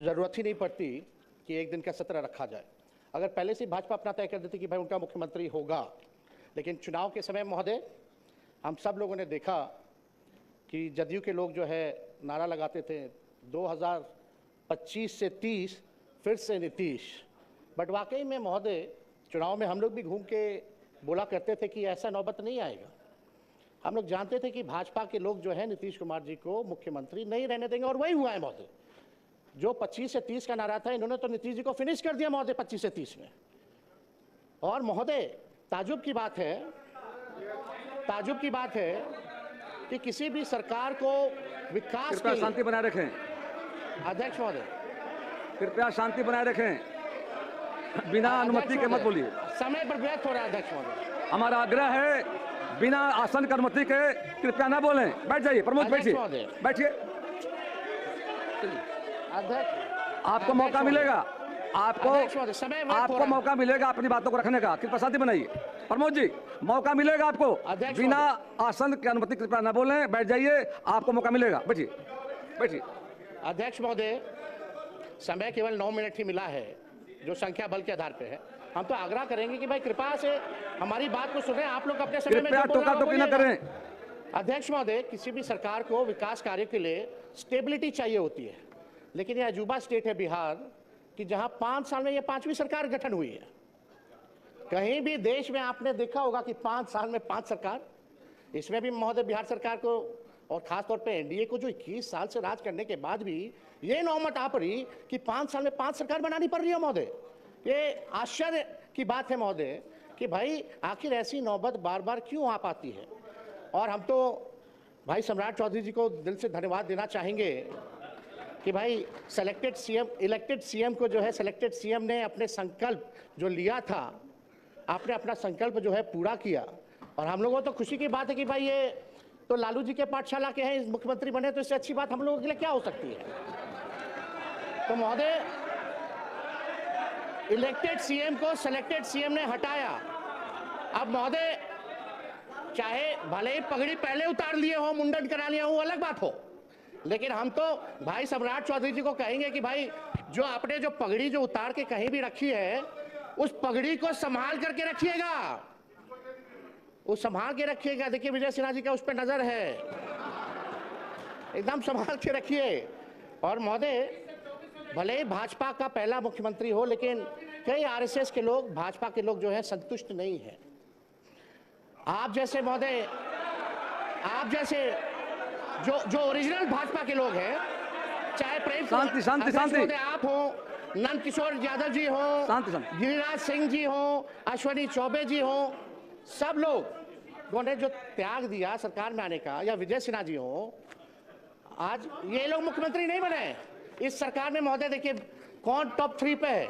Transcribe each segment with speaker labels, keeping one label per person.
Speaker 1: जरूरत ही नहीं पड़ती कि एक दिन का सत्र रखा जाए। अगर पहले से भाजपा अपना तय कर देती कि भाई उनका मुख्यमंत्री होगा, लेकिन चुनाव के समय महोदय हम सब लोगों ने देखा कि जदयू के लोग जो है नारा लगाते थे 2025 से 30 फिर से नीतीश। बट वाकई में महोदय चुनाव में हम लोग भी घूम के बोला करते थे कि ऐसा नौबत नहीं आएगा। हम लोग जानते थे कि भाजपा के लोग जो है नीतीश कुमार जी को मुख्यमंत्री नहीं रहने देंगे, और वही हुआ है महोदय। जो 25 से 30 का नारा था, इन्होंने तो नीतीश जी को फिनिश कर दिया महोदय 25 से 30 में। और महोदय ताजुब की बात है कि किसी भी सरकार को विकास
Speaker 2: कृपया शांति बनाए रखें।
Speaker 1: अध्यक्ष महोदय
Speaker 2: कृपया शांति बनाए रखें, बिना अनुमति के मत बोलिए।
Speaker 1: समय पर व्यर्थ हो रहा है अध्यक्ष महोदय।
Speaker 2: हमारा आग्रह है बिना आसन की अनुमति के कृपया ना बोलें। बैठ जाइए प्रमोद, बैठिए बैठिए।
Speaker 1: अध्यक्ष
Speaker 2: आपको मौका मिलेगा, आपको मौका मिलेगा अपनी बातों को रखने का। कृपया शांति बनाइए। प्रमोद जी मौका मिलेगा आपको, बिना आसन की अनुमति कृपया ना बोलें। बैठ जाइए, आपको मौका मिलेगा। बैठिए बैठिए।
Speaker 1: अध्यक्ष महोदय समय केवल 9 मिनट ही मिला है, जो संख्या बल के आधार पे है। हम तो आग्रह करेंगे कि भाई कृपया से हमारी बात को सुने। आप लोग अपने समय में
Speaker 2: टोका-टोकी न करें।
Speaker 1: अध्यक्ष महोदय किसी भी सरकार को विकास कार्य के लिए स्टेबिलिटी चाहिए होती है, लेकिन यह अजूबा स्टेट है बिहार कि जहां 5 साल में यह 5वीं सरकार गठन हुई है। कहीं भी देश में आपने देखा होगा कि 5 साल में 5 सरकार। इसमें भी महोदय बिहार सरकार को और खासतौर पे एनडीए को जो 21 साल से राज करने के बाद भी ये नौबत आ पड़ी कि 5 साल में 5 सरकार बनानी पड़ रही है महोदय। ये आश्चर्य की बात है महोदय कि भाई आखिर ऐसी नौबत बार बार क्यों आ पाती है। और हम तो भाई सम्राट चौधरी जी को दिल से धन्यवाद देना चाहेंगे कि भाई इलेक्टेड सीएम को जो है सिलेक्टेड सीएम ने अपने संकल्प जो लिया था, आपने अपना संकल्प जो है पूरा किया। और हम लोगों को तो खुशी की बात है कि भाई ये तो लालू जी के पाठशाला के हैं, मुख्यमंत्री बने, तो इससे अच्छी बात हम लोगों के लिए क्या हो सकती है। तो महोदय इलेक्टेड सीएम को सिलेक्टेड सीएम ने हटाया। अब महोदय चाहे भले ही पगड़ी पहले उतार लिए हो, मुंडन करा लिया हो, अलग बात हो, लेकिन हम तो भाई सम्राट चौधरी जी को कहेंगे कि भाई जो आपने जो पगड़ी जो उतार के कहीं भी रखी है, उस पगड़ी को संभाल करके रखिएगा, वो संभाल के रखिएगा। देखिए विजय सिन्हा जी का उस पर नजर है, एकदम संभाल के रखिए। और महोदय भले ही भाजपा का पहला मुख्यमंत्री हो, लेकिन कई आरएसएस के लोग, भाजपा के लोग जो है संतुष्ट नहीं है। आप जैसे महोदय, आप जैसे जो ओरिजिनल भाजपा के लोग हैं, चाहे प्रेम शांति आप हो, नंद किशोर यादव जी हो, गिरिराज सिंह जी हो, अश्विनी चौबे जी हो, सब लोग ने जो त्याग दिया सरकार में आने का, या विजय सिन्हा जी हो, आज ये लोग मुख्यमंत्री नहीं बने इस सरकार में। महोदय देखिए कौन टॉप 3 पे है।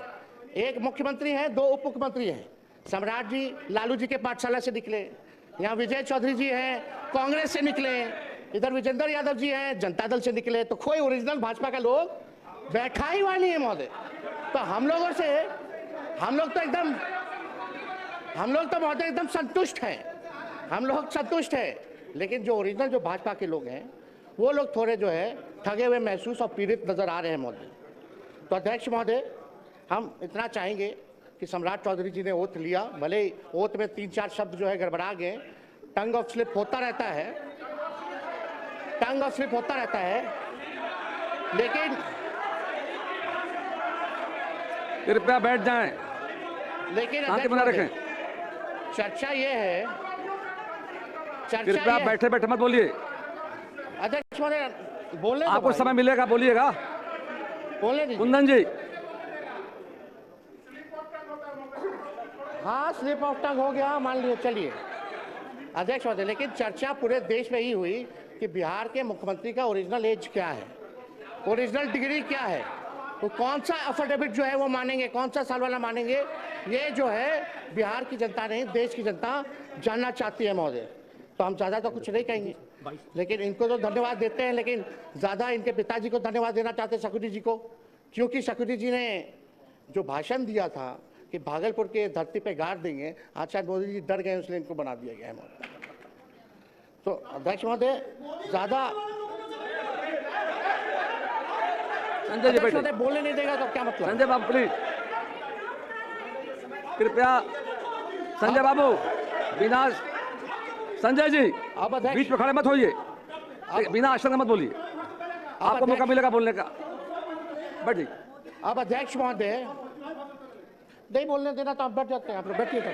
Speaker 1: एक मुख्यमंत्री है, 2 उप मुख्यमंत्री हैं। सम्राट जी लालू जी के पाठशाला से निकले, यहाँ विजय चौधरी जी हैं कांग्रेस से निकले, इधर विजेंद्र यादव जी हैं जनता दल से निकले। तो कोई ओरिजिनल भाजपा का लोग बैठा ही हुआ नहीं है महोदय। तो हम लोग तो महोदय एकदम संतुष्ट हैं, हम लोग संतुष्ट हैं। लेकिन जो ओरिजिनल जो भाजपा के लोग हैं, वो लोग थोड़े जो है ठगे हुए महसूस और पीड़ित नजर आ रहे हैं महोदय। तो अध्यक्ष महोदय हम इतना चाहेंगे कि सम्राट चौधरी जी ने ओथ लिया, भले ही ओथ में 3-4 शब्द जो है गड़बड़ा गए, टंग ऑफ स्लिप होता रहता है, लेकिन
Speaker 2: कृपया बैठ जाएं,
Speaker 1: लेकिन
Speaker 2: बना रखें।
Speaker 1: चर्चा ये है,
Speaker 2: कृपया बैठे बैठे मत बोलिए।
Speaker 1: अध्यक्ष महोदय बोलने
Speaker 2: आपको समय मिलेगा, बोलिएगा।
Speaker 1: बोलने दीजिए।
Speaker 2: कुंदन जी
Speaker 1: हाँ स्लिप ऑफ टंग हो गया मान लिया, चलिए अध्यक्ष महोदय। लेकिन चर्चा पूरे देश में ही हुई कि बिहार के मुख्यमंत्री का ओरिजिनल एज क्या है, ओरिजिनल डिग्री क्या है, तो कौन सा एफिडेविट जो है वो मानेंगे, कौन सा साल वाला मानेंगे, ये जो है बिहार की जनता नहीं देश की जनता जानना चाहती है महोदय। तो हम ज़्यादा तो कुछ नहीं कहेंगे, लेकिन इनको तो धन्यवाद देते हैं, लेकिन ज़्यादा इनके पिताजी को धन्यवाद देना चाहते हैं, शकुनी जी को, क्योंकि शकुनी जी ने जो भाषण दिया था कि भागलपुर के धरती पे गाड़ देंगे, आज शायद मोदी जी डर गए इसलिए इनको बना दिया गया है महोदय। तो अध्यक्ष महोदय ज़्यादा
Speaker 2: संजय जी
Speaker 1: अध्यक्ष
Speaker 2: बैठिए।
Speaker 1: महोदय बोलने नहीं देगा तो क्या मतलब?
Speaker 2: संजय बाबू प्लीज, कृपया संजय बाबू, बिना संजय जी
Speaker 1: अब अध्यक्ष
Speaker 2: बीच में खड़े मत होइए, बिना आश्चर्य मत बोलिए, आपको मौका मिलेगा बोलने का। बैठिए।
Speaker 1: अब अध्यक्ष महोदय नहीं बोलने देना तो आप बैठ जाते हैं, आप लोग बैठिए तब।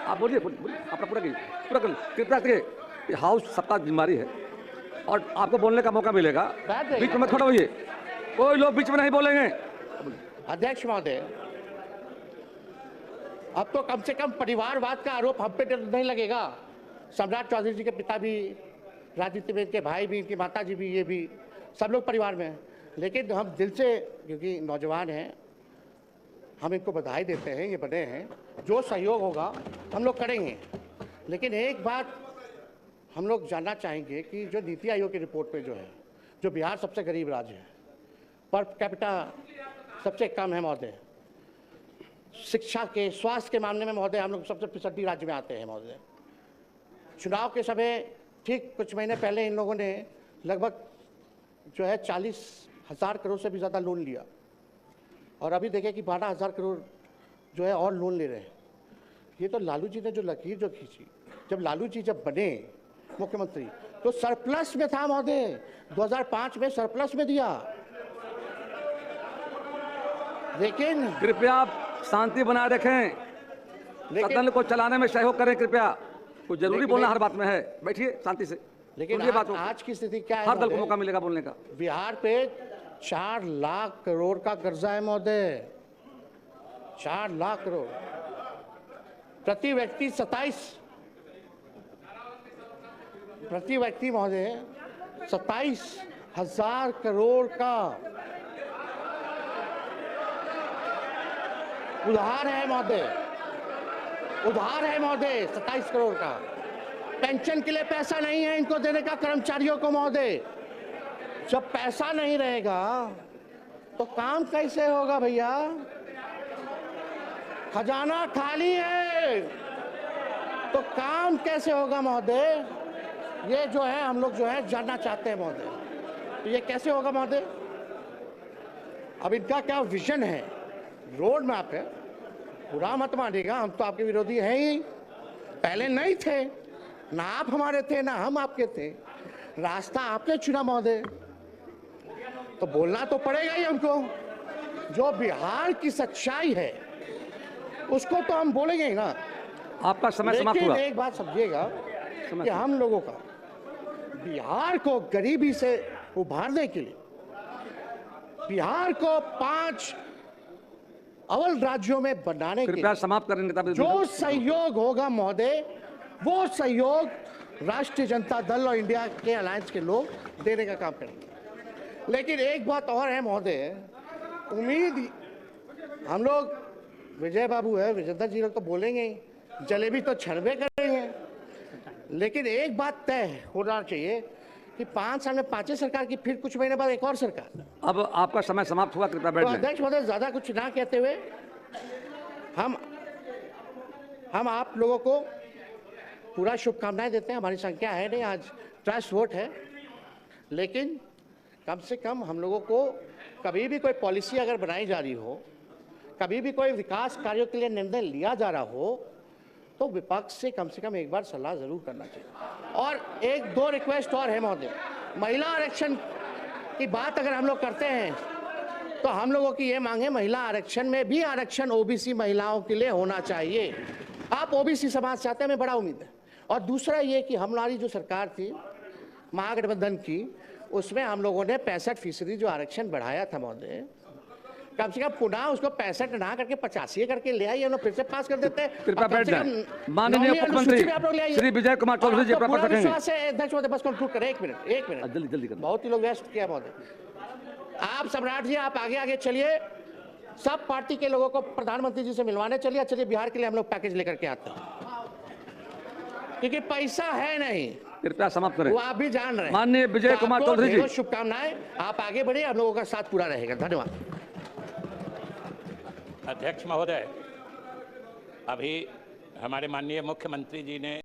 Speaker 2: आप बोलिए, बोलिए, अपना पूरा कीजिए, पूरा कर कृपया करिए। हाउस सबका जिम्मेदारी है और आपको बोलने का मौका मिलेगा,
Speaker 1: बैठ जाइए।
Speaker 2: बीच में मत खड़े होइए, कोई लोग बीच में नहीं बोलेंगे।
Speaker 1: अध्यक्ष महोदय, अब तो कम से कम परिवारवाद का आरोप हम पे नहीं लगेगा। सम्राट चौधरी जी के पिता भी राजनीति में, इनके भाई भी, इनकी माता जी भी, ये भी सब लोग परिवार में हैं। लेकिन हम दिल से, क्योंकि नौजवान हैं, हम इनको बधाई देते हैं, ये बने हैं, जो सहयोग होगा हम लोग करेंगे। लेकिन एक बात हम लोग जानना चाहेंगे कि जो नीति आयोग की रिपोर्ट में जो है, जो बिहार सबसे गरीब राज्य है, पर कैपिटा सबसे कम है महोदय, शिक्षा के, स्वास्थ्य के मामले में महोदय हम लोग सबसे पिछड़ी राज्य में आते हैं महोदय। चुनाव के समय ठीक कुछ महीने पहले इन लोगों ने लगभग जो है 40,000 करोड़ से भी ज़्यादा लोन लिया और अभी देखें कि 12,000 करोड़ जो है और लोन ले रहे हैं। ये तो लालू जी ने जो लकीर जो खींची, जब लालू जी जब बने मुख्यमंत्री तो सरप्लस में था महोदय, 2005 में सरप्लस में दिया। लेकिन
Speaker 2: कृपया आप शांति बनाए रखें, सदन को चलाने में सहयोग करें कृपया। कुछ जरूरी बोलना हर बात में है, बैठिए शांति से।
Speaker 1: लेकिन
Speaker 2: ये बात
Speaker 1: आज की स्थिति क्या है?
Speaker 2: हर दल को मौका मिलेगा बोलने का।
Speaker 1: बिहार पे 4 लाख करोड़ का कर्जा है महोदय, 4 लाख करोड़, प्रति व्यक्ति 27,000 करोड़ का उधार है महोदय, उधार है महोदय 27 करोड़ का। पेंशन के लिए पैसा नहीं है इनको देने का कर्मचारियों को महोदय। जब पैसा नहीं रहेगा तो काम कैसे होगा भैया? खजाना खाली है तो काम कैसे होगा महोदय? ये जो है हम लोग जो है जानना चाहते हैं महोदय, तो ये कैसे होगा महोदय? अब इनका क्या विजन है, रोड मैप है? बुरा मत मानिएगा, हम तो आपके विरोधी हैं ही, पहले नहीं थे, ना आप हमारे थे ना हम आपके थे, रास्ता आपने चुना महोदय, तो बोलना तो पड़ेगा ही हमको। जो बिहार की सच्चाई है उसको तो हम बोलेंगे ही ना।
Speaker 2: आपका समय समाप्त
Speaker 1: लेकिन
Speaker 2: हुआ।
Speaker 1: एक बात समझिएगा कि हम लोगों का बिहार को गरीबी से उभारने के लिए, बिहार को 5 अव्वल राज्यों में बनाने के
Speaker 2: कृपया समाप्त करें नेता
Speaker 1: जो सहयोग होगा महोदय, वो सहयोग राष्ट्रीय जनता दल और इंडिया के अलायंस के लोग देने का काम करेंगे। लेकिन एक बात और है महोदय, उम्मीद हम लोग, विजय बाबू है, विजेंद्र जी लोग तो बोलेंगे ही, जलेबी तो छड़बे करेंगे, लेकिन एक बात तय होना चाहिए कि 5 साल में 5 सरकार की, फिर कुछ महीने बाद एक और सरकार।
Speaker 2: अब आपका समय समाप्त हुआ, कृपया बैठ
Speaker 1: तो
Speaker 2: जाएं।
Speaker 1: अध्यक्ष महोदय ज्यादा कुछ ना कहते हुए हम आप लोगों को पूरा शुभकामनाएं देते हैं। हमारी संख्या है नहीं, आज ट्रस्ट वोट है, लेकिन कम से कम हम लोगों को कभी भी कोई पॉलिसी अगर बनाई जा रही हो, कभी भी कोई विकास कार्यों के लिए निर्णय लिया जा रहा हो, तो विपक्ष से कम एक बार सलाह जरूर करना चाहिए। और 1-2 रिक्वेस्ट और है महोदय, महिला आरक्षण की बात अगर हम लोग करते हैं तो हम लोगों की ये मांग है, महिला आरक्षण में भी आरक्षण ओबीसी महिलाओं के लिए होना चाहिए। आप ओबीसी समाज चाहते हैं, हमें बड़ा उम्मीद है। और दूसरा ये कि हमारी जो सरकार थी महागठबंधन की, उसमें हम लोगों ने 65% जो आरक्षण बढ़ाया था महोदय, कम से कम पुनः उसको 65 ना करके 85 करके ले आइए, फिर से पास कर देते हैं।
Speaker 2: कृपया बैठ जाएं। माननीय मुख्यमंत्री श्री विजय कुमार चौधरी जी प्राप्त रखेंगे।
Speaker 1: अध्यक्ष महोदय बस कंक्लूड करें, 1 मिनट
Speaker 2: जल्दी जल्दी करें।
Speaker 1: बहुत ही लोग वेस्ट किया महोदय। आप सम्राट जी आप आगे चलिए, सब पार्टी के लोगों को प्रधानमंत्री जी से मिलवाने चलिए। चलिए बिहार के लिए हम लोग पैकेज लेकर के आते हैं, क्योंकि पैसा है नहीं।
Speaker 2: कृपया समाप्त करें।
Speaker 1: वो आप भी जान रहे हैं।
Speaker 2: माननीय विजय कुमार चौधरी जी,
Speaker 1: शुभकामनाएं, आप आगे बढ़िए, हम लोगों का साथ पूरा रहेगा। धन्यवाद।
Speaker 3: अध्यक्ष महोदय, अभी हमारे माननीय मुख्यमंत्री जी ने